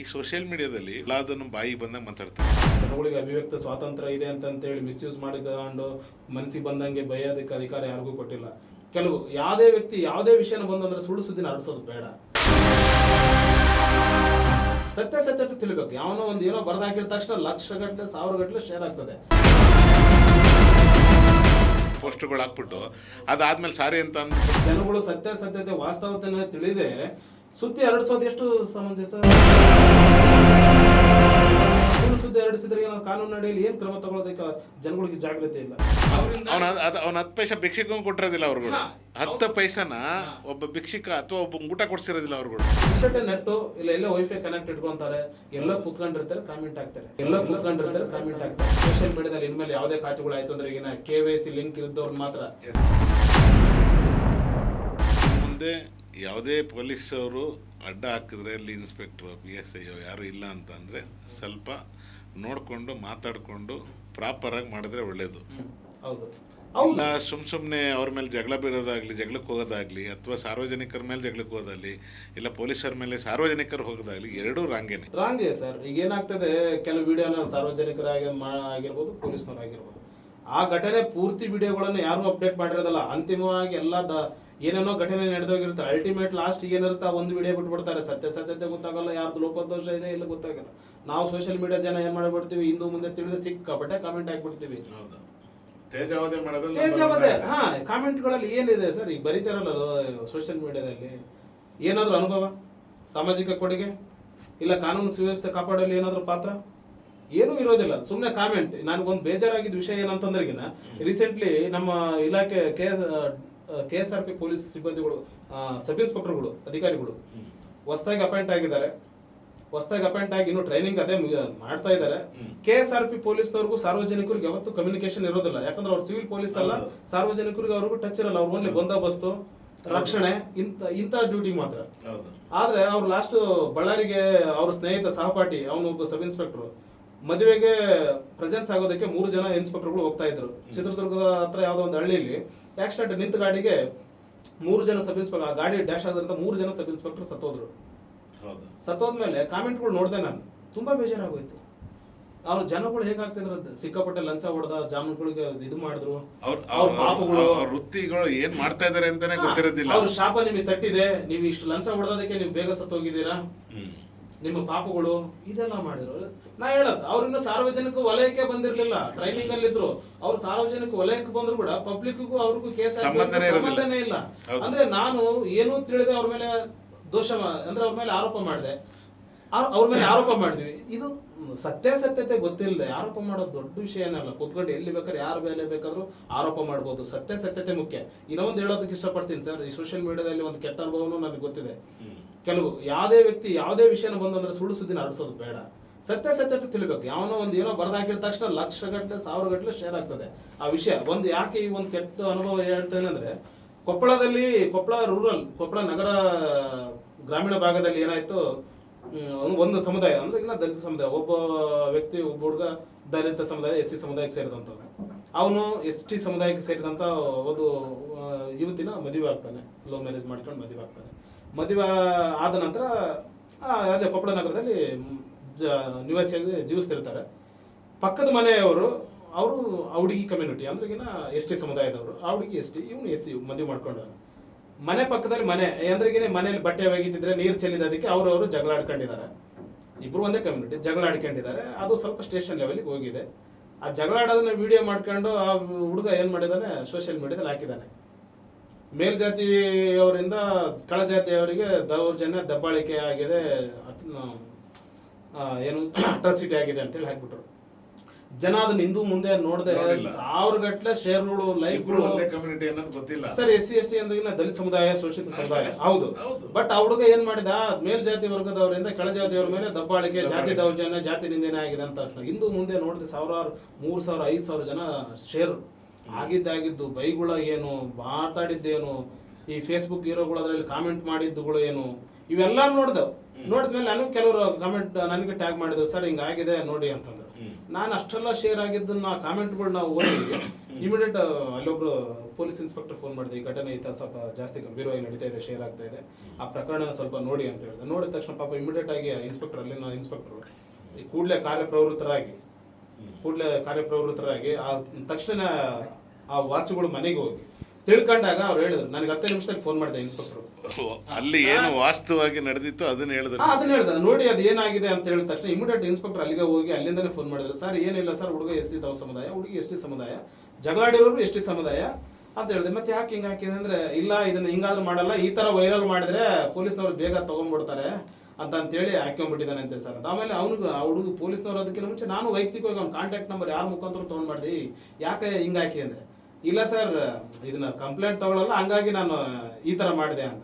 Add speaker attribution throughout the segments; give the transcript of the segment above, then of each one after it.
Speaker 1: ಈ ಸೋಷಿಯಲ್ ಮೀಡಿಯಾದಲ್ಲಿ ಎಲ್ಲದನ್ನು ಬಾಯಿ ಬಂದಾಗ ಮಾತಾಡ್ತಾರೆ.
Speaker 2: ಜನಗಳಿಗೆ ಅಭಿವ್ಯಕ್ತ ಸ್ವಾತಂತ್ರ್ಯ ಇದೆ ಅಂತೇಳಿ ಮಿಸ್ಯೂಸ್ ಮಾಡಿಕೊಂಡು ಮನಸ್ಸಿಗೆ ಬಂದಂಗೆ ಬೈಯೋದಕ್ಕೆ ಅಧಿಕಾರ ಯಾರಿಗೂ ಕೊಟ್ಟಿಲ್ಲ. ಕೆಲವು ಯಾವುದೇ ವ್ಯಕ್ತಿ ಯಾವುದೇ ವಿಷಯನ ಬಂದಂದ್ರೆ ಸುಳ್ಳು ಸುದ್ದಿನ ಹರಡಿಸೋದು ಬೇಡ. ಸತ್ಯತೆ ತಿಳಿಬೇಕು. ಯಾವನೋ ಒಂದು ಏನೋ ಬರ್ದಾಕಿದ ತಕ್ಷಣ ಲಕ್ಷಗಟ್ಟಲೆ ಸಾವಿರಗಟ್ಟಲೆ ಶೇರ್ ಆಗ್ತದೆ.
Speaker 1: ಪೋಸ್ಟರ್ಗಳು ಹಾಕ್ಬಿಟ್ಟು ಅದಾದ್ಮೇಲೆ ಸಾರಿ ಅಂತ ಅಂದ್ಬಿಟ್ಟು
Speaker 2: ಜನಗಳು ಸತ್ಯತೆ ವಾಸ್ತವತೆಯನ್ನು ತಿಳಿದೇ ಸುದ್ದಿ ಹರಡಿಸೋದು ಎಷ್ಟು ಸಮಂಜಸ? ಸುಳ್ಳು ಸುದ್ದಿ ಹರಡಿಸಿದ್ರೆ ಏನೋ ಕಾನೂನು ಅಡಿಯಲ್ಲಿ ಏನು ಕ್ರಮ ತಗೊಳ್ಳೋದಕ್ಕೆ ಜನಗಳಿಗೆ ಜಾಗೃತಿ ಇಲ್ಲ.
Speaker 1: ಅವನ 10 ಪೈಸೆ ಭಿಕ್ಷಿಕ ಕೊಟ್ಟಿರೋದಿಲ್ಲ ಅವ್ರುಗಳು. 10 ಪೈಸನ ಒಬ್ಬ ಭಿಕ್ಷಿಕ ಅಥವಾ ಒಬ್ಬ ಊಟ ಕೊಡ್ಸಿರೋದಿಲ್ಲ ಅವ್ರುಗಳು.
Speaker 2: ಪುಕ್ಸಟ್ಟೆ ನೆಟ್ಟು ಇಲ್ಲ ಎಲ್ಲ ವೈಫೈ ಕನೆಕ್ಟ್ ಇಟ್ಕೊಂತಾರೆ, ಎಲ್ಲ ಕೂತ್ಕೊಂಡಿರ್ತಾರೆ, ಕಾಮೆಂಟ್ ಹಾಕ್ತಾರೆ. ಸೋಷಿಯಲ್ ಮೀಡಿಯಾದಲ್ಲಿ ಇನ್ಮೇಲೆ ಯಾವುದೇ ಖಾತೆಗಳು ಆಯ್ತು ಅಂದ್ರೆ ಈಗ KYC ಲಿಂಕ್ ಇದ್ದವ್ರು ಮಾತ್ರ.
Speaker 1: ಮುಂದೆ ಯಾವುದೇ ಪೊಲೀಸ್ ಅವರು ಅಡ್ಡ ಹಾಕಿದ್ರೆ ಅಲ್ಲಿ ಇನ್ಸ್ಪೆಕ್ಟರ್ PSI ಯಾರು ಇಲ್ಲ ಅಂತ ಅಂದರೆ ಸ್ವಲ್ಪ ನೋಡಿಕೊಂಡು ಮಾತಾಡಿಕೊಂಡು ಪ್ರಾಪರಾಗಿ ಮಾಡಿದ್ರೆ ಒಳ್ಳೇದು. ಇಲ್ಲ ಸುಮ್ಮನೆ ಅವ್ರ ಮೇಲೆ ಜಗಳ ಬೀಳೋದಾಗಲಿ, ಜಗಳಕ್ಕೆ ಹೋಗೋದಾಗಲಿ, ಅಥವಾ ಸಾರ್ವಜನಿಕರ ಮೇಲೆ ಜಗಳಕ್ಕೆ ಹೋಗೋದಾಗಲಿ, ಇಲ್ಲ ಪೊಲೀಸರ ಮೇಲೆ ಸಾರ್ವಜನಿಕರು ಹೋಗೋದಾಗಲಿ, ಎರಡೂ ರಾಂಗೇ
Speaker 2: ಸರ್. ಈಗ ಏನಾಗ್ತದೆ, ಕೆಲವು ವಿಡಿಯೋನ ಸಾರ್ವಜನಿಕರಾಗಿ ಆಗಿರ್ಬೋದು, ಪೊಲೀಸ್ನವರಾಗಿರ್ಬೋದು, ಆ ಘಟನೆ ಪೂರ್ತಿ ವಿಡಿಯೋಗಳನ್ನು ಯಾರು ಅಪ್ಡೇಟ್ ಮಾಡಿರೋದಲ್ಲ. ಅಂತಿಮವಾಗಿ ಎಲ್ಲ ಏನೇನೋ ಘಟನೆ ನಡೆದೋಗಿರುತ್ತೆ. ಅಲ್ಟಿಮೇಟ್ ಲಾಸ್ಟ್ ಏನಿರುತ್ತೆ ಒಂದು ವಿಡಿಯೋ ಬಿಟ್ಬಿಡ್ತಾರೆ. ಸತ್ಯತೆ ಗೊತ್ತಾಗಲ್ಲ, ಯಾರ್ದು ಲೋಪದೋಷ ಇದೆ ಇಲ್ಲ ಗೊತ್ತಾಗಲ್ಲ. ನಾವು ಸೋಷಿಯಲ್ ಮೀಡಿಯಾ ಜನ ಏನ್ ಮಾಡಿಬಿಡ್ತೀವಿ, ಹಿಂದೂ ಮುಂದೆ ತಿಳಿದು ಸಿಕ್ಕಾಪಟ್ಟೆ ಕಾಮೆಂಟ್ ಹಾಕ್ಬಿಡ್ತೀವಿ. ತೇಜಾವಧೆ ಕಾಮೆಂಟ್ಗಳಲ್ಲಿ ಏನಿದೆ ಸರ್? ಈಗ ಬರೀತಾರಲ್ಲ ಸೋಷಿಯಲ್ ಮೀಡಿಯಾದಲ್ಲಿ, ಏನಾದ್ರೂ ಅನುಭವ, ಸಾಮಾಜಿಕ ಕೊಡುಗೆ, ಇಲ್ಲ ಕಾನೂನು ಸುವ್ಯವಸ್ಥೆ ಕಾಪಾಡಲು ಏನಾದ್ರೂ ಪಾತ್ರ ಏನೂ ಇರೋದಿಲ್ಲ. ಸುಮ್ಮನೆ ಕಾಮೆಂಟ್. ನನಗೊಂದು ಬೇಜಾರಾಗಿದ್ದ ವಿಷಯ ಏನಂತಂದ್ರೆಗಿನ, ರೀಸೆಂಟ್ಲಿ ನಮ್ಮ ಇಲಾಖೆ KSRP ಪೊಲೀಸ್ ಸಿಬ್ಬಂದಿಗಳು, ಸಬ್ ಇನ್ಸ್ಪೆಕ್ಟರ್ಗಳು, ಅಧಿಕಾರಿಗಳು ಹೊಸದಾಗಿ ಅಪಾಯಿಂಟ್ ಆಗಿದ್ದಾರೆ. ಇನ್ನು ಟ್ರೈನಿಂಗ್ ಅದೇ ಮಾಡ್ತಾ ಇದ್ದಾರೆ. KSRP ಪೊಲೀಸ್ನವ್ರಿಗೂ ಸಾರ್ವಜನಿಕರಿಗೆ ಯಾವತ್ತೂ ಕಮ್ಯುನಿಕೇಶನ್ ಇರೋದಿಲ್ಲ. ಯಾಕಂದ್ರೆ ಅವ್ರು ಸಿವಿಲ್ ಪೊಲೀಸ್ ಅಲ್ಲ, ಸಾರ್ವಜನಿಕರಿಗೆ ಅವ್ರಿಗೂ ಟಚ್ ಇರಲ್ಲ. ಅವ್ರು ಓನ್ಲಿ ಬಂದೋಬಸ್ತು, ರಕ್ಷಣೆ, ಇಂಥ ಡ್ಯೂಟಿ ಮಾತ್ರ. ಆದ್ರೆ ಅವ್ರು ಲಾಸ್ಟ್ ಬಳ್ಳಾರಿಗೆ ಅವ್ರ ಸ್ನೇಹಿತ ಸಹಪಾಠಿ ಅವನು ಒಬ್ಬ ಸಬ್ ಇನ್ಸ್ಪೆಕ್ಟರ್ ಮದುವೆಗೆ ಪ್ರೆಸೆನ್ಸ್ ಆಗೋದಕ್ಕೆ 3 ಜನ ಇನ್ಸ್ಪೆಕ್ಟರ್ಗಳು ಹೋಗ್ತಾ ಇದ್ರು. ಚಿತ್ರದುರ್ಗದ ಹತ್ರ ಯಾವುದೋ ಒಂದು ಹಳ್ಳಿಯಲ್ಲಿ ಆಕ್ಸಿಡೆಂಟ್, ನಿಂತ ಗಾಡಿಗೆ 3 ಜನ ಸಬ್ ಇನ್ಸ್ಪೆಕ್ಟರ್, ಆ ಗಾಡಿ ಡ್ಯಾಶ್ ಆದ್ರಿಂದ 3 ಜನ ಸಬ್ ಇನ್ಸ್ಪೆಕ್ಟರ್ ಸತ್ತೋದ್ರು. ಸತ್ತೋದ್ಮೇಲೆ ಕಾಮೆಂಟ್ಗಳು ನೋಡಿದೆ ನಾನು, ತುಂಬಾ ಬೇಜಾರಾಗೋಯ್ತು. ಅವ್ರ ಜನಗಳು ಹೇಗಾಗ್ತಿದ್ರು, ಸಿಕ್ಕಾಪಟ್ಟೆ ಲಂಚ ಹೊಡೆದ, ಜಾಮೀನುಗಳಿಗೆ ಇದು ಮಾಡಿದ್ರು,
Speaker 1: ವೃತ್ತಿಗಳು ಏನ್ ಮಾಡ್ತಾ ಇದಾರೆ ಅಂತಾನೆ ಗೊತ್ತಿರೋದಿಲ್ಲ.
Speaker 2: ಅವ್ರ ಶಾಪ ನಿಮಗೆ ತಟ್ಟಿದೆ, ನೀವು ಇಷ್ಟು ಲಂಚ ಹೊಡೆದಕ್ಕೆ ನೀವು ಬೇಗ ಸತ್ತೋಗಿದ್ದೀರಾ, ನಿಮ್ಮ ಪಾಪಗಳು, ಇದೆಲ್ಲ ಮಾಡಿದ್ರು. ನಾ ಹೇಳದ್ ಅವ್ರಿನ್ನ ಸಾರ್ವಜನಿಕ ವಲಯಕ್ಕೆ ಬಂದಿರ್ಲಿಲ್ಲ, ಟ್ರೈನಿಂಗ್ ಅಲ್ಲಿ ಇದ್ರು. ಅವ್ರು ಸಾರ್ವಜನಿಕ ವಲಯಕ್ಕೆ ಬಂದ್ರು ಕೂಡ ಪಬ್ಲಿಕ್ಗೂ ಅವ್ರಿಗೂ ಕೇಸ್ ಸಂಬಂಧನೇ ಇಲ್ಲ. ಅಂದ್ರೆ ನಾನು ಏನೂ ತಿಳಿದೆ ಅವ್ರ ಮೇಲೆ ದೋಷ ಅಂದ್ರೆ ಅವ್ರ ಮೇಲೆ ಆರೋಪ ಮಾಡಿದೆ, ಅವ್ರ ಮೇಲೆ ಆರೋಪ ಮಾಡಿದ್ವಿ. ಇದು ಸತ್ಯತೆ ಗೊತ್ತಿಲ್ಲದೆ ಆರೋಪ ಮಾಡೋದು ದೊಡ್ಡ ವಿಷಯ ಏನಲ್ಲ. ಕೂತ್ಕೊಂಡು ಎಲ್ಲಿ ಬೇಕಾದ್ರೆ ಯಾರ ಮೇಲೆ ಬೇಕಾದ್ರೂ ಆರೋಪ ಮಾಡ್ಬೋದು. ಸತ್ಯತೆ ಮುಖ್ಯ. ಇನ್ನೊಂದು ಹೇಳೋದಕ್ಕೆ ಇಷ್ಟಪಡ್ತೀನಿ ಸರ್, ಈ ಸೋಷಿಯಲ್ ಮೀಡಿಯಾದಲ್ಲಿ ಒಂದು ಕೆಟ್ಟ ಅನುಭವನೂ ನನಗೆ ಗೊತ್ತಿದೆ. ಕೆಲವು ಯಾವುದೇ ವ್ಯಕ್ತಿ ಯಾವುದೇ ವಿಷಯನ ಬಂದಂದ್ರೆ ಸುಳ್ಳು ಸುದ್ದಿನ ಹರಡಿಸೋದು ಬೇಡ. ಸತ್ಯತೆ ತಿಳಿಬೇಕು. ಯಾವನೋ ಒಂದು ಏನೋ ಬರ್ದಾಕಿದ ತಕ್ಷಣ ಲಕ್ಷಗಟ್ಟಲೆ ಸಾವಿರಗಟ್ಟಲೆ ಶೇರ್ ಆಗ್ತದೆ ಆ ವಿಷಯ. ಯಾಕೆ ಈ ಒಂದು ಕೆಟ್ಟ ಅನುಭವ ಹೇಳ್ತೇನೆ ಅಂದ್ರೆ, ಕೊಪ್ಪಳ ರೂರಲ್, ಕೊಪ್ಪಳ ನಗರ ಗ್ರಾಮೀಣ ಭಾಗದಲ್ಲಿ ಏನಾಯ್ತು, ಒಂದು ಸಮುದಾಯ ಅಂದ್ರೆ ಇಲ್ಲ ದಲಿತ ಸಮುದಾಯ, ಒಬ್ಬ ವ್ಯಕ್ತಿ, ಒಬ್ಬ ಹುಡುಗ ದಲಿತ ಸಮುದಾಯ SC ಸಮುದಾಯಕ್ಕೆ ಸೇರಿದಂಥವ್ರು. ಅವನು ST ಸಮುದಾಯಕ್ಕೆ ಸೇರಿದಂಥ ಒಂದು ಯುವತಿನ ಮದುವೆ ಆಗ್ತಾನೆ. ಲವ್ ಮ್ಯಾರೇಜ್ ಮಾಡ್ಕೊಂಡು ಮದುವೆ ಆಗ್ತಾನೆ. ಮದುವೆ ಆದ ನಂತರ ಅಲ್ಲೇ ಕೊಪ್ಪಳ ನಗರದಲ್ಲಿ ನಿವಾಸಿಯಾಗಿ ಜೀವಿಸ್ತಿರ್ತಾರೆ. ಪಕ್ಕದ ಮನೆಯವರು, ಅವರು ಹುಡುಗಿ ಕಮ್ಯುನಿಟಿ ಅಂದ್ರೆ ಈಗಿನ ST ಸಮುದಾಯದವರು, ಆ ಹುಡುಗಿ ST, ಇವನು SC ಮದುವೆ ಮಾಡ್ಕೊಂಡು ಮನೆ ಪಕ್ಕದಲ್ಲಿ ಮನೆ ಅಂದ್ರೆ ಈಗಿನ ಮನೇಲಿ ಬಟ್ಟೆ ಒಗಿತಿದ್ರೆ ನೀರು ಚೆಲ್ಲಿದಕ್ಕೆ ಅವರು ಜಗಳ ಆಡ್ಕೊಂಡಿದ್ದಾರೆ. ಇಬ್ರು ಒಂದೇ ಕಮ್ಯುನಿಟಿ ಜಗಳ ಆಡ್ಕೊಂಡಿದ್ದಾರೆ. ಅದು ಸ್ವಲ್ಪ ಸ್ಟೇಷನ್ ಲೆವೆಲ್ಗೆ ಹೋಗಿದೆ. ಆ ಜಗಳ ಆಡೋದನ್ನ ವಿಡಿಯೋ ಮಾಡ್ಕೊಂಡು ಆ ಹುಡುಗ ಏನ್ ಮಾಡಿದಾನೆ, ಸೋಷಿಯಲ್ ಮೀಡಿಯಾದಲ್ಲಿ ಹಾಕಿದ್ದಾನೆ. ಮೇಲ್ಜಾತಿಯವರಿಂದ ಕೆಳಜಾತಿಯವರಿಗೆ ದೌರ್ಜನ್ಯ, ದಬ್ಬಾಳಿಕೆ ಆಗಿದೆ, ಏನು ಅಟ್ರಾಸಿಟಿ ಆಗಿದೆ ಅಂತೇಳಿ ಹಾಕ್ಬಿಟ್ರು. ಜನ ಅದನ್ನ ಹಿಂದೂ ಮುಂದೆ ನೋಡದೆ ಸಾವಿರಗಟ್ಟಲೆ ಶೇರ್ಗಳು, ಲೈಕ್ಗಳು. ಸರ್ SC ST ಅಂದ್ರೆ ದಲಿತ ಸಮುದಾಯ, ಶೋಷಿತ ಸಮುದಾಯ ಹೌದು. ಬಟ್ ಆ ಹುಡುಗ ಏನ್ ಮಾಡಿದ, ಮೇಲ್ಜಾತಿ ವರ್ಗದವರಿಂದ ಕೆಳಜಾತಿಯವರ ಮೇಲೆ ದಬ್ಬಾಳಿಕೆ, ಜಾತಿ ದೌರ್ಜನ್ಯ, ಜಾತಿ ನಿಂದನೆ ಆಗಿದೆ ಅಂತ ಹಿಂದೂ ಮುಂದೆ ನೋಡಿದೆ ಸಾವಿರಾರು, 3000 5000 ಜನ ಶೇರ್ ಆಗಿದ್ದು. ಬೈಗುಳ ಏನು, ಮಾತಾಡಿದ್ದೇನು, ಈ ಫೇಸ್ಬುಕ್ ಹೀರೋಗಳು ಅದರಲ್ಲಿ ಕಾಮೆಂಟ್ ಮಾಡಿದ್ದುಗಳು ಏನು, ಇವೆಲ್ಲ ನೋಡಿದ್ಮೇಲೆ ನಾನು ಕೆಲವರು ಕಾಮೆಂಟ್ ನನಗೆ ಟ್ಯಾಗ್ ಮಾಡಿದ್ರು, ಸರ್ ಹಿಂಗಾಗಿದೆ ನೋಡಿ ಅಂತಂದ್ರು. ನಾನು ಅಷ್ಟೆಲ್ಲ ಶೇರ್ ಆಗಿದ್ದನ್ನ ಕಾಮೆಂಟ್ಗಳನ್ನ ಓದಿ ಇಮಿಡಿಯೇಟ್ ಅಲ್ಲೊಬ್ರು ಪೊಲೀಸ್ ಇನ್ಸ್ಪೆಕ್ಟರ್ ಫೋನ್ ಮಾಡಿದೆ, ಈ ಘಟನೆ ಈ ತರ ಸ್ವಲ್ಪ ಜಾಸ್ತಿ ಗಂಭೀರವಾಗಿ ನಡೀತಾ ಇದೆ, ಶೇರ್ ಆಗ್ತಾ ಇದೆ, ಆ ಪ್ರಕರಣ ಸ್ವಲ್ಪ ನೋಡಿ ಅಂತ ಹೇಳಿದೆ. ನೋಡಿದ ತಕ್ಷಣ ಪಾಪ ಇಮಿಡಿಯೇಟ್ ಆಗಿ ಇನ್ಸ್ಪೆಕ್ಟರ್, ಅಲ್ಲಿನ ಇನ್ಸ್ಪೆಕ್ಟರ್ ಕೂಡಲೇ ಕಾರ್ಯಪ್ರವೃತ್ತರಾಗಿ ಆ ತಕ್ಷಣ ಆ ವಾಸಿಗಳು ಮನೆಗೆ ಹೋಗಿ ತಿಳ್ಕೊಂಡಾಗ ಅವ್ರು ಹೇಳಿದ್ರು, ನನಗೆ 10 ನಿಮಿಷದಲ್ಲಿ ಫೋನ್ ಮಾಡಿದೆ ಇನ್ಸ್ಪೆಕ್ಟರ್.
Speaker 1: ಅಲ್ಲಿ ಏನು ವಾಸ್ತವವಾಗಿ ನಡೆದಿತ್ತು ಅದನ್ನ ಹೇಳಿದ್ರು.
Speaker 2: ಅದನ್ನ ಹೇಳ್ದ, ನೋಡಿ ಅದು ಏನಾಗಿದೆ ಅಂತ ಹೇಳಿದ ತಕ್ಷಣ ಇಮಿಡಿಯೇಟ್ ಇನ್ಸ್ಪೆಕ್ಟರ್ ಅಲ್ಲಿಗೆ ಹೋಗಿ ಅಲ್ಲಿಂದನೇ ಫೋನ್ ಮಾಡಿದ್ರು. ಸರ್ ಏನಿಲ್ಲ ಸರ್, ಹುಡುಗ SC ಸಮುದಾಯ, ಹುಡುಗಿ ST ಸಮುದಾಯ, ಜಗಳಾಡಿರೋರು ST ಸಮುದಾಯ ಅಂತ ಹೇಳಿದೆ. ಮತ್ತೆ ಯಾಕೆ ಹಿಂಗೆ ಹಾಕಿದೆ ಅಂದ್ರೆ, ಇಲ್ಲ ಇದನ್ನ ಹಿಂಗಾದ್ರೂ ಮಾಡಲ್ಲ, ಈ ತರ ವೈರಲ್ ಮಾಡಿದ್ರೆ ಪೊಲೀಸ್ನವ್ರು ಬೇಗ ತಗೊಂಡ್ಬಿಡ್ತಾರೆ ಅಂತೇಳಿ ಹಾಕೊಂಡ್ಬಿಟ್ಟಿದ್ದಾನೆ ಅಂತೆ ಸರ್. ಆಮೇಲೆ ಅವ್ನಿಗೆ ಆ ಹುಡುಗ ಪೊಲೀಸ್ನವ್ರು ಅದಕ್ಕಿಂತ ಮುಂಚೆ ನಾನು ವೈಯಕ್ತಿಕವಾಗಿ ಅವ್ನ ಕಾಂಟ್ಯಾಕ್ಟ್ ನಂಬರ್ ಯಾರ ಮುಖಾಂತರ ತೊಗೊಂಡು ಮಾಡಿದೆ, ಯಾಕೆ ಹಿಂಗೆ ಹಾಕಿ ಅಂದ್ರೆ, ಇಲ್ಲ ಸರ್ ಇದನ್ನ ಕಂಪ್ಲೇಂಟ್ ತಗೊಳ್ಳಲ್ಲ, ಹಂಗಾಗಿ ನಾನು ಈ ತರ ಮಾಡಿದೆ ಅಂತ.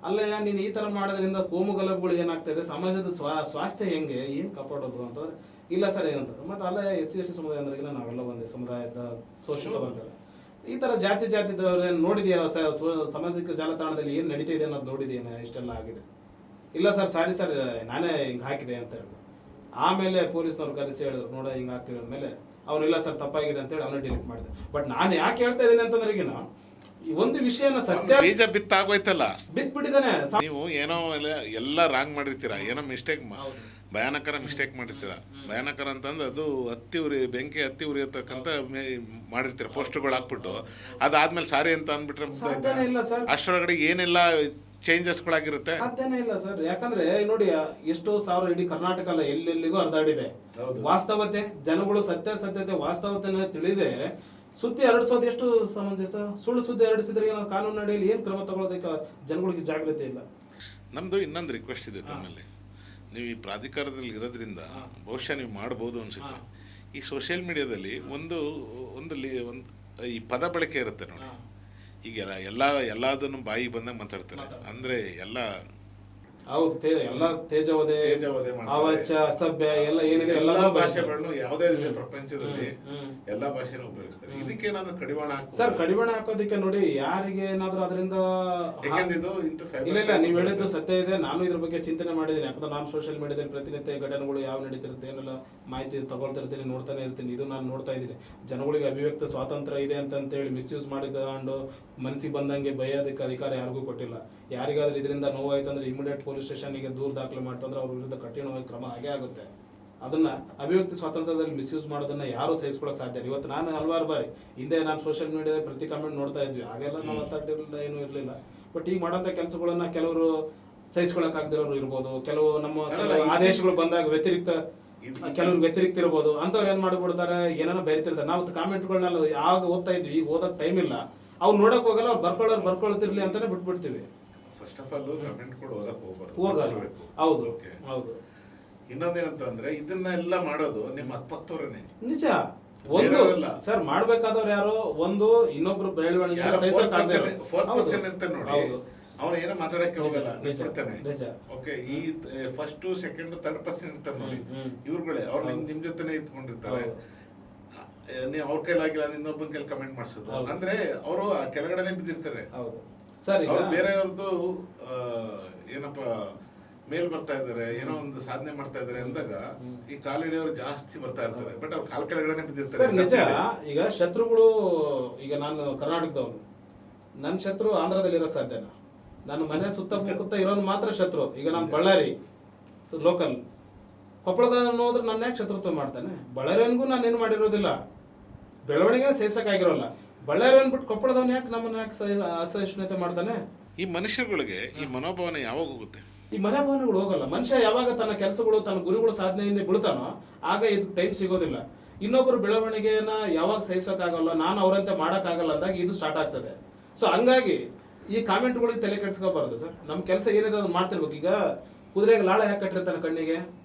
Speaker 2: ಅಲ್ಲಯ್ಯ, ನೀನು ಈ ತರ ಮಾಡೋದ್ರಿಂದ ಕೋಮು ಗಲಭೆಗಳು ಏನಾಗ್ತಾ ಇದೆ, ಸಮಾಜದ ಸ್ವಾಸ್ಥ್ಯ ಹೆಂಗೆ, ಏನು ಕಾಪಾಡೋದು ಅಂತಂದ್ರೆ, ಇಲ್ಲ ಸರ್ ಏನಂತಾರೆ. ಮತ್ತೆ ಅಲ್ಲ SC ST ಸಮುದಾಯ ಅಂದ್ರೆ ಇಲ್ಲ, ನಾವೆಲ್ಲ ಒಂದೇ ಸಮುದಾಯದ ಶೋಷಿತ ವರ್ಗದ, ಈ ತರ ಜಾತಿದವ್ರು ನೋಡಿದೆಯಾ ಸಾಮಾಜಿಕ ಜಾಲತಾಣದಲ್ಲಿ ಏನು ನಡೀತಿದೆ ಅನ್ನೋದು ನೋಡಿದೆಯೇನ, ಇಷ್ಟೆಲ್ಲ ಆಗಿದೆ. ಇಲ್ಲ ಸರ್ ಸಾರಿ ಸರ್, ನಾನೇ ಹಿಂಗೆ ಹಾಕಿದೆ ಅಂತ ಹೇಳಿದ್ರು. ಆಮೇಲೆ ಪೊಲೀಸ್ನವ್ರು ಕರೆಸಿ ಹೇಳಿದ್ರು, ನೋಡ ಹಿಂಗೆ ಆಗ್ತಿದೆ ಅಂದಮೇಲೆ ಅವನಿಲ್ಲ ಸರ್ ತಪ್ಪಾಗಿದೆ ಅಂತೇಳಿ ಅವನೇ ಡಿಲೀಟ್ ಮಾಡಿದೆ. ಬಟ್ ನಾನು ಯಾಕೆ ಹೇಳ್ತಾ ಇದ್ದೀನಿ ಅಂತಂದ್ರೆ, ಈಗ ಈ ಒಂದು ವಿಷಯನ ಸತ್ಯ
Speaker 1: ಬೀಜ ಬಿತ್ತಾಗೋಯ್ತಲ್ಲ,
Speaker 2: ಬಿತ್ಬಿಟ್ಟಿದ್ದಾನೆ.
Speaker 1: ನೀವು ಏನೋ ಎಲ್ಲ ರಾಂಗ್ ಮಾಡಿರ್ತೀರಾ, ಏನೋ ಮಿಸ್ಟೇಕ್, ಭಯಾನಕರ ಮಿಸ್ಟೇಕ್ ಮಾಡಿರ್ತೀರಾ. ಭಯಾನಕರ ಅಂತಂದ್ರೆ ಅದು ಬೆಂಕಿ ಹತ್ತಿ ಉರಿಯತಕ್ಕಂತ ಮಾಡಿರ್ತೀರ, ಪೋಸ್ಟರ್ಗಳು ಹಾಕ್ಬಿಟ್ಟು ಅದಾದ್ಮೇಲೆ ಸಾರಿ ಅಂತ ಅಂದ್ಬಿಟ್ರೆ
Speaker 2: ಇಲ್ಲ ಸರ್,
Speaker 1: ಅಷ್ಟರೊಳಗಡೆ ಏನೆಲ್ಲ ಚೇಂಜಸ್ಗಳಾಗಿರುತ್ತೆ,
Speaker 2: ಸಾಧ್ಯನೇ ಇಲ್ಲ ಸರ್. ಯಾಕಂದ್ರೆ ನೋಡಿ, ಎಷ್ಟೋ ಸಾವಿರ ಇಡೀ ಕರ್ನಾಟಕ ಅಲ್ಲ ಎಲ್ಲೆಲ್ಲಿಗೂ ಹರಿದಾಡಿದೆ ವಾಸ್ತವತೆ, ಜನಗಳು ಸತ್ಯತೆ ವಾಸ್ತವತೆನ ತಿಳಿದೆ ಸುದ್ದಿ ಹರಡಿಸೋದು ಎಷ್ಟು ಸಮಂಜಸ. ಸುಳ್ಳು ಸುದ್ದಿ ಹರಡಿಸಿದ್ರೆ ಏನಾದ್ರು ಕಾನೂನು ಅಡಿಯಲ್ಲಿ ಏನು ಕ್ರಮ ತಗೊಳ್ಳೋದಕ್ಕೆ ಜನಗಳಿಗೆ ಜಾಗೃತಿ ಇಲ್ಲ.
Speaker 1: ನಮ್ದು ಇನ್ನೊಂದು ರಿಕ್ವೆಸ್ಟ್ ಇದೆ ತಮ್ಮಲ್ಲಿ, ನೀವು ಈ ಪ್ರಾಧಿಕಾರದಲ್ಲಿ ಇರೋದ್ರಿಂದ ಬಹುಶಃ ನೀವು ಮಾಡ್ಬೋದು ಅನ್ಸುತ್ತೆ. ಈ ಸೋಷಿಯಲ್ ಮೀಡಿಯಾದಲ್ಲಿ ಒಂದು ಈ ಪದ ಬಳಕೆ ಇರುತ್ತೆ ನೋಡಿ, ಈಗ ಎಲ್ಲದನ್ನು ಬಾಯಿಗೆ ಬಂದಾಗ ಮಾತಾಡ್ತಾರೆ, ಅಂದ್ರೆ ಎಲ್ಲ
Speaker 2: ಹೌದು, ಎಲ್ಲ ತೇಜವದೆ ಅವಾಚ್ಯ ಅಸಭ್ಯ ಎಲ್ಲ ಏನಿದೆ ಎಲ್ಲ
Speaker 1: ಭಾಷೆಗಳನ್ನು ಯಾವುದೇ ಪ್ರಪಂಚದಲ್ಲಿ ಎಲ್ಲಾ ಭಾಷೆನೂ ಉಪಯೋಗಿಸ್ತಾರೆ. ಇದಕ್ಕೇನಾದ್ರೂ ಕಡಿವಾಣ
Speaker 2: ಸರ್, ಕಡಿವಾಣ ಹಾಕೋದಕ್ಕೆ ನೋಡಿ, ಯಾರಿಗೆ ಏನಾದ್ರೂ ಅದರಿಂದ ಇಲ್ಲ, ನೀವು ಹೇಳಿದ್ದು ಸತ್ಯ ಇದೆ. ನಾನು ಇದ್ರ ಬಗ್ಗೆ ಚಿಂತನೆ ಮಾಡಿದ್ದೀನಿ, ಯಾಕಂದ್ರೆ ನಾನು ಸೋಷಿಯಲ್ ಮೀಡಿಯಾದಲ್ಲಿ ಪ್ರತಿನಿತ್ಯ ಘಟನೆಗಳು ಯಾವ ನಡೀತಿರುತ್ತೆ ಏನೆಲ್ಲ ಮಾಹಿತಿ ತಗೊಳ್ತಿರ್ತೀನಿ, ನೋಡ್ತಾನೆ ಇರ್ತೀನಿ. ಇದು ನಾನು ನೋಡ್ತಾ ಇದ್ದೀನಿ, ಜನಗಳಿಗೆ ಅಭಿವ್ಯಕ್ತ ಸ್ವಾತಂತ್ರ್ಯ ಇದೆ ಅಂತೇಳಿ ಮಿಸ್ಯೂಸ್ ಮಾಡಿಕೊಂಡು ಮನಸ್ಸಿಗೆ ಬಂದಂಗೆ ಬೈಯೋದಕ್ಕೆ ಅಧಿಕಾರ ಯಾರಿಗೂ ಕೊಟ್ಟಿಲ್ಲ. ಯಾರಿಗಾದ್ರೂ ಇದರಿಂದ ನೋವಾಯ್ತು ಅಂದ್ರೆ ಇಮಿಡಿಯೇಟ್ ಪೊಲೀಸ್ ಸ್ಟೇಷನ್ಗೆ ದೂರು ದಾಖಲೆ ಮಾಡ್ತಂದ್ರೆ ಅವ್ರ ವಿರುದ್ಧ ಕಠಿಣವಾಗಿ ಕ್ರಮ ಆಗೇ ಆಗುತ್ತೆ. ಅದನ್ನ ಅಭಿವ್ಯಕ್ತಿ ಸ್ವಾತಂತ್ರ್ಯದಲ್ಲಿ ಮಿಸ್ಯೂಸ್ ಮಾಡೋದನ್ನ ಯಾರು ಸಹಿಸ್ಕೊಳಕ್ ಸಾಧ್ಯ ಇಲ್ಲ. ಇವತ್ತು ನಾನು ಹಲವಾರು ಬಾರಿ ಹಿಂದೆ ನಾನು ಸೋಷಿಯಲ್ ಮೀಡಿಯಾದ ಪ್ರತಿ ಕಮೆಂಟ್ ನೋಡ್ತಾ ಇದ್ವಿ, ಆಗೆಲ್ಲ ನಾವು ಮಾತಾಡಿರಲಿಲ್ಲ, ಏನೂ ಇರಲಿಲ್ಲ. ಬಟ್ ಈಗ ಮಾಡೋಂಥ ಕೆಲಸಗಳನ್ನ ಕೆಲವರು ಸಹಿಸ್ಕೊಳಕ್ ಆಗದಿರೋರು ಇರ್ಬೋದು, ಕೆಲವು ನಮ್ಮ ಆದೇಶಗಳು ಬಂದಾಗ ಕೆಲವ್ರು ವ್ಯತಿರಿಕ್ತ ಇರ್ಬೋದು, ಅಂತವ್ರು ಏನ್ ಮಾಡ್ಬಿಡ್ತಾರೆ, ಏನೇನೋ ಬೆರಿತಿರ್ತಾರೆ. ನಾವು ಕಾಮೆಂಟ್ಗಳನ್ನ ಯಾವಾಗ ಓದ್ತಾ ಇದ್ವಿ, ಈಗ ಓದಕ್ ಟೈಮ್ ಇಲ್ಲ, ಅವ್ರು ನೋಡಕ್ ಹೋಗಲ್ಲ, ಅವ್ರು ಬರ್ಕೊಳ್ತಿರ್ಲಿ ಅಂತಾನೆ ಬಿಟ್ಬಿಡ್ತೀವಿ.
Speaker 1: ಫಸ್ಟ್ ಆಫ್ ಆಲ್ ಕಮೆಂಟ್ ಕೂಡ ಓದಕ್
Speaker 2: ಹೋಗಲ್ಲ. ಹೌದು ಹೌದು.
Speaker 1: ಇನ್ನೊಂದೇನಂತಂದ್ರೆ ಇದನ್ನೆಲ್ಲ ಮಾಡೋದು ನಿಮ್ಮ ಅಕ್ಕಪಕ್ಕದವ್ರೇನೆ.
Speaker 2: ನಿಜ. ಒಂದು ಸರ್ ಮಾಡ್ಬೇಕಾದವ್ರು ಯಾರು, ಒಂದು ಇನ್ನೊಬ್ರು ಬೆಳವಣಿಗೆ
Speaker 1: ಇರ್ತಾರೆ ನೋಡಿ, ಅವ್ನು ಏನೋ ಮಾತಾಡಕ್ಕೆ ಹೋಗಲ್ಲ, ಬಿಡ್ತಾನೆ. ಓಕೆ, ಈ ಫಸ್ಟ್ ಸೆಕೆಂಡ್ ಥರ್ಡ್ ಪರ್ಸನ್ ಇರ್ತಾರೆ ನೋಡಿ, ಇವ್ರುಗಳೇ ಅವ್ರು ನಿಮ್ ಜೊತೆನೆ ಇತ್ಕೊಂಡಿರ್ತಾರೆ. ನೀವು ಅವ್ರ ಕೈಲಾಗಿಲ್ಲ ಇನ್ನೊಬ್ಬನ ಕೈಲಿ ಕಮೆಂಟ್ ಮಾಡ್ಸೋದು ಅಂದ್ರೆ ಅವರು ಕೆಳಗಡೆನೆ ಬಿದ್ದಿರ್ತಾರೆ. ಅವ್ರು ಬೇರೆಯವ್ರದ್ದು ಏನಪ್ಪ ಮೇಲ್ ಬರ್ತಾ ಇದಾರೆ, ಏನೋ ಒಂದು ಸಾಧನೆ ಮಾಡ್ತಾ ಇದಾರೆ ಅಂದಾಗ ಈ ಕಾಲಿಡಿಯವರು ಜಾಸ್ತಿ ಬರ್ತಾ ಇರ್ತಾರೆ, ಬಟ್ ಅವ್ರು ಕಾಲ್ ಕೆಳಗಡೆನೆ ಬಿದ್ದಿರ್ತಾರೆ.
Speaker 2: ನಿಜ. ಈಗ ಶತ್ರುಗಳು, ಈಗ ನಾನು ಕರ್ನಾಟಕದವನು, ನನ್ನ ಶತ್ರು ಆಂಧ್ರದಲ್ಲಿ ಇರೋಕ್ ಸಾಧ್ಯನಾ? ನನ್ನ ಮನೆ ಸುತ್ತಮುತ್ತ ಇರೋನು ಮಾತ್ರ ಶತ್ರು. ಈಗ ನಾನು ಬಳ್ಳಾರಿ ಲೋಕಲ್, ಕೊಪ್ಪಳದ ಹೋದ್ರೆ ನನ್ನ ಯಾಕೆ ಶತ್ರುತ್ವ ಮಾಡ್ತಾನೆ? ಬಳ್ಳಾರಿಯನ್ಗೂ ನಾನು ಏನು ಮಾಡಿರೋದಿಲ್ಲ, ಬೆಳವಣಿಗೆ ಸಹಿಸಕ್ಕಾಗಿರೋಲ್ಲ. ಬಳ್ಳಾರಿ ಅಂದ್ಬಿಟ್ಟು ಕೊಪ್ಪಳದವನ್ ಯಾಕೆ ನಮ್ಮನ್ನ ಯಾಕೆ ಅಸಹಿಷ್ಣುತೆ ಮಾಡ್ತಾನೆ?
Speaker 1: ಈ ಮನುಷ್ಯರುಗಳಿಗೆ ಈ ಮನೋಭಾವನೆ ಯಾವಾಗ ಹೋಗುತ್ತೆ?
Speaker 2: ಈ ಮನೋಭಾವನೆಗಳು ಹೋಗಲ್ಲ. ಮನುಷ್ಯ ಯಾವಾಗ ತನ್ನ ಕೆಲಸಗಳು ತನ್ನ ಗುರಿಗಳು ಸಾಧನೆಯಿಂದ ಬೀಳ್ತಾನೋ ಆಗ ಇದು ಟೈಮ್ ಸಿಗೋದಿಲ್ಲ. ಇನ್ನೊಬ್ಬರು ಬೆಳವಣಿಗೆಯನ್ನ ಯಾವಾಗ ಸಹಿಸೋಕ್ಕಾಗಲ್ಲ, ನಾನು ಅವರಂತೆ ಮಾಡೋಕ್ಕಾಗಲ್ಲ ಅಂದಾಗ ಇದು ಸ್ಟಾರ್ಟ್ ಆಗ್ತದೆ. ಸೊ ಹಂಗಾಗಿ ಈ ಕಾಮೆಂಟ್ಗಳಿಗೆ ತಲೆ ಕೆಡಿಸ್ಕೋಬಾರ್ದು ಸರ್. ನಮ್ಮ ಕೆಲಸ ಏನಿದೆ ಅದನ್ನ ಮಾಡ್ತಿರ್ಬೇಕು. ಈಗ ಕುದುರೆಗೆ ಲಾಳ ಯಾಕೆ ಕಟ್ಟಿರ್ತಾನೆ ಕಣ್ಣಿಗೆ?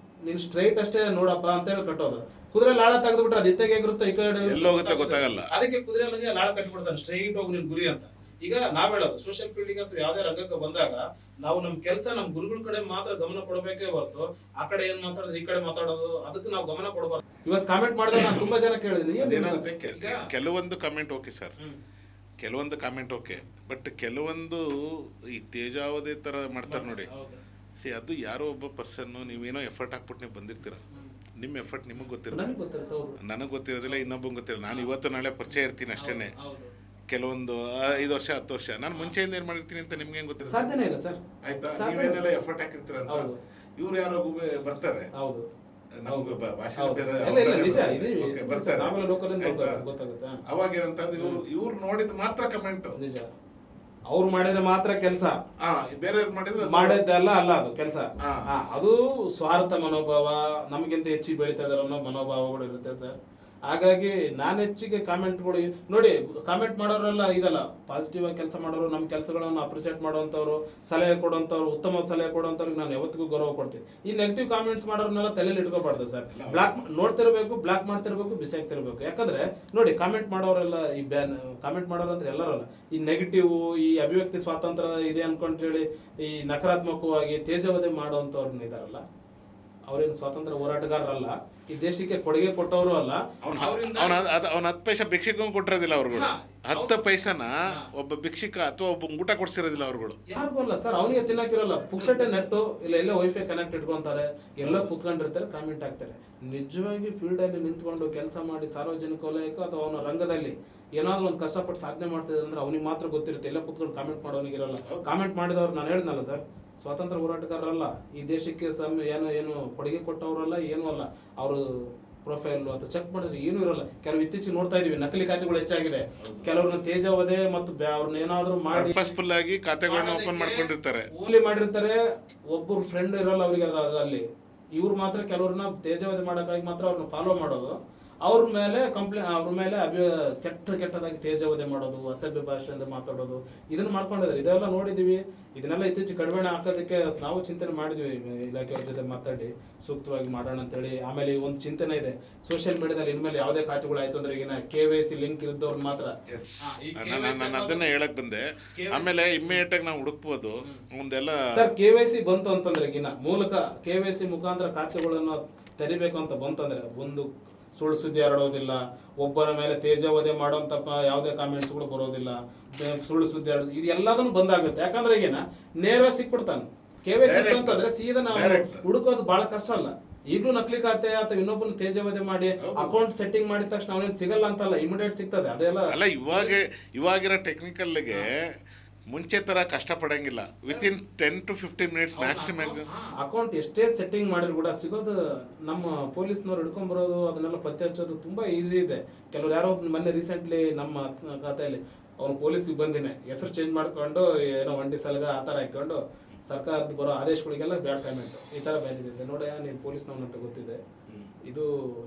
Speaker 2: ನೀನು ಸ್ಟ್ರೈಟ್ ಅಷ್ಟೇ ನೋಡಪ್ಪ ಅಂತ ಹೇಳಿ ಕಟ್ಟೋದು. ಕುದುರೆ ಲಾಳ ತೆಗೆದ್ಬಿಟ್ರೆ ಅದು ಇತ್ತೆಗೆ ಆಗಿರುತ್ತೆ, ಈ ಕಡೆ
Speaker 1: ಗೊತ್ತಾಗಲ್ಲ.
Speaker 2: ಅದಕ್ಕೆ ಕುದುರೆ ಲಾಳ ಕಟ್ಟಿಬಿಡ್ತಾನೆ, ಸ್ಟ್ರೈಟ್ ಹೋಗಿ ನಿನ್ ಗುರಿ ಅಂತ. ಈಗ ನಾವ್ ಹೇಳೋದು ಸೋಷಿಯಲ್ ಫೀಲ್ಡಿಗೆ ಅಥವಾ ಯಾವ್ದೇ ರಂಗಕ್ಕೆ ಬಂದಾಗ ನಾವು ನಮ್ ಕೆಲಸ ನಮ್ ಗುರುಗಳ ಕಡೆ ಮಾತ್ರ ಗಮನ ಕೊಡಬೇಕೇ ಹೊರತು ಆ ಕಡೆ ಏನ್ ಮಾತಾಡಿದ್ರೆ ಈ ಕಡೆ ಮಾತಾಡೋದು ಅದಕ್ಕೆ ನಾವು ಗಮನ ಕೊಡಬಾರ್ದು. ಇವತ್ತು ಕಾಮೆಂಟ್ ಮಾಡಿದಾಗ ನಾನು ತುಂಬಾ ಜನ ಕೇಳಿದ್ದೀನಿ,
Speaker 1: ಕೆಲವೊಂದು ಕಾಮೆಂಟ್ ಓಕೆ ಸರ್, ಕೆಲವೊಂದು ಕಾಮೆಂಟ್ ಓಕೆ, ಬಟ್ ಕೆಲವೊಂದು ಈ ತೇಜಾವಧಿ ತರ ಮಾಡ್ತಾರೆ ನೋಡಿ, ಅದು ಯಾರೋ ಒಬ್ಬ ಪರ್ಸನ್ನು ನೀವೇನೋ ಎಫರ್ಟ್ ಹಾಕ್ಬಿಟ್ಟು ನೀವು ಬಂದಿರ್ತೀರ, ನಿಮ್ಮ ಎಫರ್ಟ್ ನಿಮಗೆ ಗೊತ್ತಿರುತ್ತೆ,
Speaker 2: ನನಗೆ ಗೊತ್ತಿರುತ್ತೆ. ಹೌದು
Speaker 1: ನನಗೆ ಗೊತ್ತಿರೋದಿಲ್ಲ, ಇನ್ನೊಬ್ಬಂಗೆ ಗೊತ್ತಿಲ್ಲ. ನಾನು ಇವತ್ತು ನಾಳೆ ಪರಿಚಯ ಇರ್ತೀನಿ ಅಷ್ಟೇ.
Speaker 2: ಹೌದು
Speaker 1: ಕೆಲವೊಂದು 5 ವರ್ಷ 10 ವರ್ಷ ನಾನು ಮುಂಚೆಯಿಂದ ಏನು ಮಾಡಿರ್ತೀನಿ ಅಂತ ನಿಮ್ಗೆ ಹೆಂಗೆ ಗೊತ್ತಿಲ್ಲ?
Speaker 2: ಸಾಧ್ಯನೇ ಇಲ್ಲ ಸರ್.
Speaker 1: ಆಯ್ತಾ, ನೀವೇನೆಲ್ಲ ಎಫರ್ಟ್ ಹಾಕಿರ್ತೀರ ಅಂತ
Speaker 2: ಹೌದು.
Speaker 1: ಇವ್ರು ಯಾರೋ ಬರ್ತಾರೆ,
Speaker 2: ಹೌದು
Speaker 1: ನಮ್ಗೆ ಭಾಷೆ
Speaker 2: ಹೌದು.
Speaker 1: ಬೇರೆ
Speaker 2: ಇಲ್ಲ, ಇಲ್ಲ, ನಿಜ ಇದು
Speaker 1: ಓಕೆ, ಬರ್ತಾರೆ.
Speaker 2: ನಾವೆಲ್ಲ ಲೋಕಲ್
Speaker 1: ಆಯ್ತಾ?
Speaker 2: ಗೊತ್ತಾಗುತ್ತೆ.
Speaker 1: ಅವಾಗ ಏನಂತಂದ್ರೆ ಇವ್ರು ನೋಡಿದ ಮಾತ್ರ ಕಮೆಂಟ್,
Speaker 2: ನಿಜ. ಅವ್ರು ಮಾಡಿದ್ರೆ ಮಾತ್ರ ಕೆಲಸ,
Speaker 1: ಬೇರೆಯವ್ರು ಮಾಡಿದ್ರೆ
Speaker 2: ಮಾಡಿದ್ದೆಲ್ಲ ಅಲ್ಲ ಅದು ಕೆಲಸ.
Speaker 1: ಹಾ.
Speaker 2: ಅದು ಸ್ವಾರ್ಥ ಮನೋಭಾವ, ನಮಗಿಂತ ಹೆಚ್ಚಿಗೆ ಬೆಳೀತಾ ಇದಾರೆ ಅನ್ನೋ ಮನೋಭಾವಗಳು ಇರುತ್ತೆ ಸರ್. ಹಾಗಾಗಿ ನಾನು ಹೆಚ್ಚಿಗೆ ಕಾಮೆಂಟ್ಗಳು ನೋಡಿ, ಕಾಮೆಂಟ್ ಮಾಡೋರೆಲ್ಲ ಇದಲ್ಲ, ಪಾಸಿಟಿವ್ ಆಗಿ ಕೆಲಸ ಮಾಡೋರು, ನಮ್ಮ ಕೆಲಸಗಳನ್ನು ಅಪ್ರಿಸಿಯೇಟ್ ಮಾಡುವಂಥವ್ರು, ಸಲಹೆ ಕೊಡುವಂಥವ್ರು, ಉತ್ತಮ ಸಲಹೆ ಕೊಡುವಂಥವ್ರಿಗೆ ನಾನು ಯಾವತ್ತಿಗೂ ಗೌರವ ಕೊಡ್ತೀನಿ. ಈ ನೆಗೆಟಿವ್ ಕಾಮೆಂಟ್ಸ್ ಮಾಡೋರ್ನೆಲ್ಲ ತಲೆಯಲ್ಲಿ ಇಟ್ಕೋಬಾರ್ದು ಸರ್. ಬ್ಲಾಕ್ ನೋಡ್ತಿರ್ಬೇಕು, ಬ್ಲಾಕ್ ಮಾಡ್ತಿರ್ಬೇಕು, ಬಿಸಾಕ್ತಿರ್ಬೇಕು. ಯಾಕಂದ್ರೆ ನೋಡಿ, ಕಾಮೆಂಟ್ ಮಾಡೋರೆಲ್ಲ ಈ ಕಾಮೆಂಟ್ ಮಾಡೋರು ಅಂದ್ರೆ ಎಲ್ಲರಲ್ಲ, ಈ ನೆಗೆಟಿವ್, ಈ ಅಭಿವ್ಯಕ್ತಿ ಸ್ವಾತಂತ್ರ್ಯ ಇದೆ ಅನ್ಕೊಂತ ಹೇಳಿ ಈ ನಕಾರಾತ್ಮಕವಾಗಿ ತೇಜವಧೆ ಮಾಡುವಂಥವ್ರನ್ನ ಇದಾರಲ್ಲ, ಅವ್ರೇನು ಸ್ವಾತಂತ್ರ್ಯ ಹೋರಾಟಗಾರರಲ್ಲ, ಈ ದೇಶಕ್ಕೆ ಕೊಡುಗೆ ಕೊಟ್ಟವರು ಅಲ್ಲ.
Speaker 1: ಅವ್ನ 10 ಪೈಸೆ ಭಿಕ್ಷಿಕಂಗೂ ಕೊಟ್ಟಿರೋದಿಲ್ಲ ಅವ್ರುಗಳು. 10 ಪೈಸನ ಒಬ್ಬ ಭಿಕ್ಷಿಕ ಅಥವಾ ಒಬ್ಬ ಊಟ ಕೊಡ್ಸಿರೋದಿಲ್ಲ ಅವ್ರುಗಳು.
Speaker 2: ಯಾರಿಗೂ ಅಲ್ಲ ಸರ್, ಅವನಿಗೆ ತಿನ್ನಕ್ಕಿರಲ್ಲ, ಪುಕ್ಸಟ್ಟೆ ನೆಟ್ಟು ಇಲ್ಲ ಎಲ್ಲೇ ವೈಫೈ ಕನೆಕ್ಟ್ ಇಟ್ಕೊಂತಾರೆ, ಎಲ್ಲ ಕೂತ್ಕೊಂಡಿರ್ತಾರೆ, ಕಾಮೆಂಟ್ ಹಾಕ್ತಾರೆ. ನಿಜವಾಗಿ ಫೀಲ್ಡ್ ಅಲ್ಲಿ ನಿಂತ್ಕೊಂಡು ಕೆಲಸ ಮಾಡಿ ಸಾರ್ವಜನಿಕ ವಲಯಕ್ಕೆ ಅಥವಾ ಅವನ ರಂಗದಲ್ಲಿ ಏನಾದ್ರು ಒಂದು ಕಷ್ಟಪಟ್ಟು ಸಾಧನೆ ಮಾಡ್ತಿದ್ರೆ ಅಂದ್ರೆ ಅವನಿಗೆ ಮಾತ್ರ ಗೊತ್ತಿರುತ್ತೆ. ಎಲ್ಲ ಕೂತ್ಕೊಂಡು ಕಾಮೆಂಟ್ ಮಾಡೋನಿಗೆ ಇರಲ್ಲ. ಕಾಮೆಂಟ್ ಮಾಡಿದವ್ರು ನಾನು ಹೇಳಿದ್ನಲ್ಲ ಸರ್, ಸ್ವಾತಂತ್ರ್ಯ ಹೋರಾಟಗಾರರಲ್ಲ, ಈ ದೇಶಕ್ಕೆ ಏನು ಕೊಡುಗೆ ಕೊಟ್ಟವರಲ್ಲ, ಏನೂ ಅಲ್ಲ. ಅವರು ಪ್ರೊಫೈಲ್ ಅಥವಾ ಚೆಕ್ ಮಾಡಿದ್ರೆ ಏನೂ ಇರಲ್ಲ. ಕೆಲವು ಇತ್ತೀಚೆಗೆ ನೋಡ್ತಾ ಇದೀವಿ, ನಕಲಿ ಖಾತೆಗಳು ಹೆಚ್ಚಾಗಿದೆ. ಕೆಲವ್ರನ್ನ ತೇಜವಧೆ ಮತ್ತು ಅವ್ರನ್ನ ಏನಾದ್ರು ಮಾಡಿ
Speaker 1: ಪರ್ಪಸ್ಫುಲ್ ಆಗಿ ಖಾತೆಗಳನ್ನ ಓಪನ್ ಮಾಡ್ಕೊಂಡಿರ್ತಾರೆ,
Speaker 2: ಓಲಿ ಮಾಡಿರ್ತಾರೆ. ಒಬ್ಬರು ಫ್ರೆಂಡ್ ಇರಲ್ಲ ಅವರಿಗೆ ಅದರಲ್ಲಿ. ಇವ್ರು ಮಾತ್ರ ಕೆಲವ್ರನ್ನ ತೇಜವಧೆ ಮಾಡೋಕ್ಕಾಗಿ ಮಾತ್ರ ಅವ್ರನ್ನ ಫಾಲೋ ಮಾಡೋದು, ಅವ್ರ ಮೇಲೆ ಅವ್ರ ಮೇಲೆ ಕೆಟ್ಟದಾಗಿ ತೇಜವಧೆ ಮಾಡೋದು, ಅಸಭ್ಯ ಭಾಷೆಯಿಂದ ಮಾತಾಡೋದು, ಇದನ್ನ ಮಾಡ್ಕೊಂಡಿದ್ದಾರೆ. ಇದೆಲ್ಲ ನೋಡಿದೀವಿ. ಇದನ್ನೆಲ್ಲ ಇತ್ತೀಚೆಗೆ ಕಡಿಮೆ ಹಾಕೋದಕ್ಕೆ ನಾವು ಚಿಂತನೆ ಮಾಡಿದ್ವಿ, ಇಲಾಖೆಯವ್ರ ಜೊತೆ ಮಾತಾಡಿ ಸೂಕ್ತವಾಗಿ ಮಾಡೋಣ ಅಂತೇಳಿ. ಆಮೇಲೆ ಒಂದು ಚಿಂತನೆ ಇದೆ ಸೋಷಿಯಲ್ ಮೀಡಿಯಾದಲ್ಲಿ, ಇನ್ಮೇಲೆ ಯಾವುದೇ ಖಾತೆಗಳು ಅಂದ್ರೆ ಈಗ KYC ಲಿಂಕ್ ಇದ್ದವ್ರು ಮಾತ್ರ.
Speaker 1: ನಾನು ಅದನ್ನ ಹೇಳಕ್ ಬಂದೆ. ಆಮೇಲೆ ಇಮ್ಮಿಡಿಯೇಟ್ ಆಗಿ ನಾವು ಹುಡುಕ್ಬೋದು ಮುಂದೆಲ್ಲ.
Speaker 2: ಸರ್ KYC ಬಂತು ಅಂತಂದ್ರೆ ಮೂಲಕ KYC ಮುಖಾಂತರ ಖಾತೆಗಳನ್ನು ತೆರಿಬೇಕು ಅಂತ ಬಂತಂದ್ರೆ ಒಂದು ಸುಳ್ಳು ಸುದ್ದಿ ಹರಡೋದಿಲ್ಲ, ಒಬ್ಬರ ಮೇಲೆ ತೇಜವಧೆ ಮಾಡೋಂಥ ಯಾವುದೇ ಕಾಮೆಂಟ್ಸ್ಗಳು ಬರೋದಿಲ್ಲ, ಸುಳ್ಳು ಸುದ್ದಿ ಹರಡೋದು, ಇದು ಎಲ್ಲದನ್ನು ಬಂದಾಗುತ್ತೆ. ಯಾಕಂದ್ರೆ ನೇರವಾಗಿ ಸಿಕ್ಬಿಡ್ತಾನೆ. KYC ಅಂತಂದ್ರೆ ಸೀದಾ ನಾವು ಹುಡುಕೋದು ಬಹಳ ಕಷ್ಟ ಅಲ್ಲ. ಈಗಲೂ ನಕಲಿ ಖಾತೆ ಅಥವಾ ಇನ್ನೊಬ್ಬನ ತೇಜವಧೆ ಮಾಡಿ ಅಕೌಂಟ್ ಸೆಟ್ಟಿಂಗ್ ಮಾಡಿದ ತಕ್ಷಣ ಅವನೇನು ಸಿಗಲ್ಲ ಅಂತಲ್ಲ, ಇಮಿಡಿಯೇಟ್ ಸಿಗ್ತದೆ. ಅದೆಲ್ಲ
Speaker 1: ಅಲ್ಲ, ಇವಾಗಿರೋ ಟೆಕ್ನಿಕಲ್ಗೆ ಮುಂಚೆ ತರ ಕಷ್ಟಪಡಂಗಿಲ್ಲ. Within 10 to 15 minutes maximum
Speaker 2: account ಎಷ್ಟೇ ಸೆಟ್ಟಿಂಗ್ ಮಾಡಿದ್ರು ಕೂಡ ಸಿಗೋದು. ನಮ್ಮ ಪೊಲೀಸ್ನವ್ರು ಹಿಡ್ಕೊಂಡ್ಬರೋದು, ಅದನ್ನೆಲ್ಲ ಪತ್ತೆ ಹಚ್ಚೋದು ತುಂಬಾ ಈಸಿ ಇದೆ. ಕೆಲವ್ರು ಯಾರೋ ಮೊನ್ನೆ ರೀಸೆಂಟ್ಲಿ ನಮ್ಮ ಖಾತೆಯಲ್ಲಿ ಅವನು ಪೊಲೀಸಿಗೆ ಬಂದಿನೇ ಹೆಸರು ಚೇಂಜ್ ಮಾಡ್ಕೊಂಡು ಏನೋ ಒಂಟಿ ಸಲಗ ಆ ಥರ ಹಾಕೊಂಡು ಸರ್ಕಾರದ ಬರೋ ಆದೇಶಗಳಿಗೆಲ್ಲ ಬ್ಯಾಡ್ ಕಾಮೆಂಟ್ ಈ ಥರ ಬಂದಿದೆ. ನೋಡ, ನೀನು ಪೊಲೀಸ್ನವನು ಅಂತ ಗೊತ್ತಿದೆ, ಇದು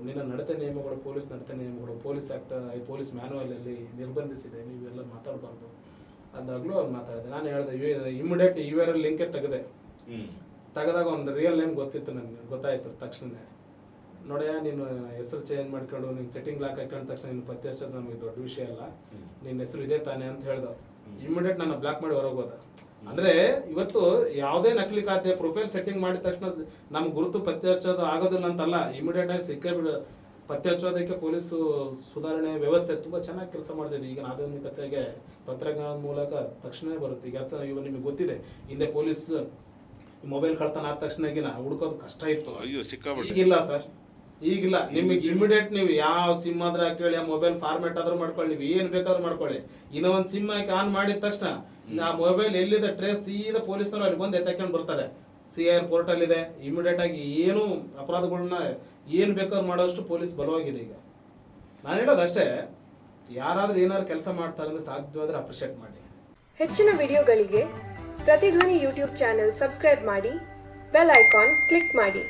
Speaker 2: ನಿನ್ನ ನಡತೆ ನಿಯಮಗಳು, ಪೊಲೀಸ್ ನಡತೆ ನಿಯಮಗಳು, ಪೊಲೀಸ್ ಆಕ್ಟ್, ಪೊಲೀಸ್ ಮ್ಯಾನುವಲ್ ಅಲ್ಲಿ ನಿರ್ಬಂಧಿಸಿದೆ, ನೀವೆಲ್ಲ ಮಾತಾಡಬಾರ್ದು ಅದಾಗ್ಲೂ ಅವ್ನು ಮಾತಾಡಿದೆ. ನಾನು ಹೇಳಿದೆ ಇಮಿಡಿಯೇಟ್ URL ಲಿಂಕೇ ತೆಗೆದಾಗ ಒಂದು ರಿಯಲ್ ನೇಮ್ ಗೊತ್ತಿತ್ತು, ನನಗೆ ಗೊತ್ತಾಯ್ತು ತಕ್ಷಣ. ನೋಡ್ಯಾ, ನೀನು ಹೆಸರು ಚೇಂಜ್ ಮಾಡ್ಕೊಂಡು ನಿನ್ನ ಸೆಟ್ಟಿಂಗ್ ಲಾಕ್ ಹಾಕೊಂಡ ತಕ್ಷಣ ನೀನು ಪತ್ತೆ ಹಚ್ಚೋದು ನಮಗೆ ದೊಡ್ಡ ವಿಷಯ ಅಲ್ಲ, ನಿನ್ನ ಹೆಸರು ಇದೆ ತಾನೆ ಅಂತ ಹೇಳ್ದ. ಇಮಿಡಿಯೇಟ್ ನನ್ನ ಬ್ಲಾಕ್ ಮಾಡಿ ಹೊರಗೋದ. ಅಂದ್ರೆ ಇವತ್ತು ಯಾವುದೇ ನಕಲಿ ಖಾತೆ ಪ್ರೊಫೈಲ್ ಸೆಟ್ಟಿಂಗ್ ಮಾಡಿದ ತಕ್ಷಣ ನಮ್ಗೆ ಗುರುತು ಪತ್ತೆ ಹಚ್ಚೋದು ಆಗೋದಿಲ್ಲ ಅಂತಲ್ಲ, ಇಮಿಡಿಯೇಟ್ ಆಗಿ ಸಿಕ್ಕೇ ಪತ್ತೆ ಹಚ್ಚೋದಕ್ಕೆ ಪೊಲೀಸು ಸುಧಾರಣೆ ವ್ಯವಸ್ಥೆ ತುಂಬಾ ಚೆನ್ನಾಗಿ ಕೆಲಸ ಮಾಡ್ತಿದೆ. ಈಗ ಆಧುನಿಕತೆಗೆ ತಂತ್ರಜ್ಞಾನದ ಮೂಲಕ ತಕ್ಷಣ ಬರುತ್ತೆ. ಈಗ ನಿಮಗೆ ಗೊತ್ತಿದೆ, ಹಿಂದೆ ಪೊಲೀಸ್ ಮೊಬೈಲ್ ಕಳ್ತನ ಆದ ತಕ್ಷಣ ಹುಡುಕೋದು ಕಷ್ಟ ಇತ್ತು. ಈಗಿಲ್ಲ ಸರ್, ಈಗಿಲ್ಲ. ನಿಮಗೆ ಇಮಿಡಿಯೇಟ್ ನೀವು ಯಾವ ಸಿಮ್ ಆದ್ರೆ ಹಾಕಿ, ಆ ಮೊಬೈಲ್ ಫಾರ್ಮೆಟ್ ಆದ್ರೂ ಮಾಡ್ಕೊಳ್ಳಿ, ನೀವು ಏನ್ ಬೇಕಾದ್ರೂ ಮಾಡ್ಕೊಳ್ಳಿ. ಇನ್ನೂ ಒಂದು ಸಿಮ್ ಹಾಕಿ ಆನ್ ಮಾಡಿದ ತಕ್ಷಣ ಆ ಮೊಬೈಲ್ ಎಲ್ಲಿದೆ ಟ್ರೇಸ್ ಸೀದಾ ಪೊಲೀಸ್ನವ್ರು ಅಲ್ಲಿ ಬಂದು ಎತ್ತಕೊಂಡು ಬರ್ತಾರೆ. CIR ಪೋರ್ಟಲ್ ಇದೆ. ಇಮಿಡಿಯೇಟ್ ಆಗಿ ಏನು ಅಪರಾಧಗಳನ್ನ ಏನ್ ಬೇಕಾದ್ರೂ ಮಾಡೋಷ್ಟು ಪೊಲೀಸ್ ಬಲವಾಗಿದೆ. ಈಗ ನಾನು ಹೇಳೋದು ಅಷ್ಟೇ, ಯಾರಾದ್ರೂ ಏನಾದ್ರು ಕೆಲಸ ಮಾಡ್ತಾರೆ ಅಂದ್ರೆ ಸಾಧ್ಯವಾದ್ರೆ ಅಪ್ರಿಷಿಯೇಟ್ ಮಾಡಿ.
Speaker 3: ಹೆಚ್ಚಿನ ವಿಡಿಯೋಗಳಿಗೆ ಪ್ರತಿಧ್ವನಿ ಯೂಟ್ಯೂಬ್ ಚಾನೆಲ್ ಸಬ್ಸ್ಕ್ರೈಬ್ ಮಾಡಿ, ಬೆಲ್ ಐಕಾನ್ ಕ್ಲಿಕ್ ಮಾಡಿ.